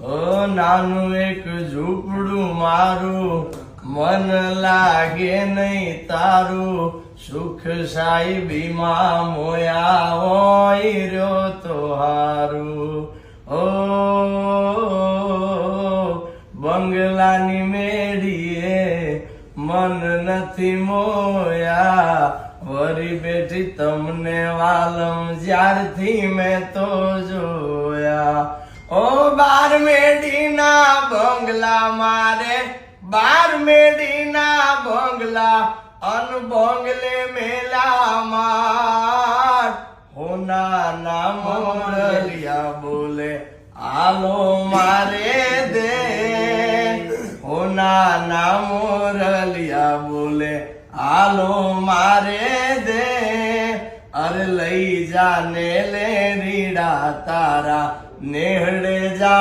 નાનું એક ઝૂંપડું મારું, મન લાગે નહીં તારું, સુખ સાહેબીમાં મોયા હોય રહ્યો તો હારું. બંગલાની મેળીએ મન નથી મોયા, વરી બેઠી તમને વાલમ જ્યારથી મેં તો જોયા. બાર મેડીના બંગલા મારે, બાર મેડીના બંગલા, અન બંગલે મેલા માર. હોના મોરલિયા બોલે આલો મારે દે, હોના મોરલિયા બોલે આલો મારે દે. અરે લઈ જાને લે રીડા તારા નેહડે જા.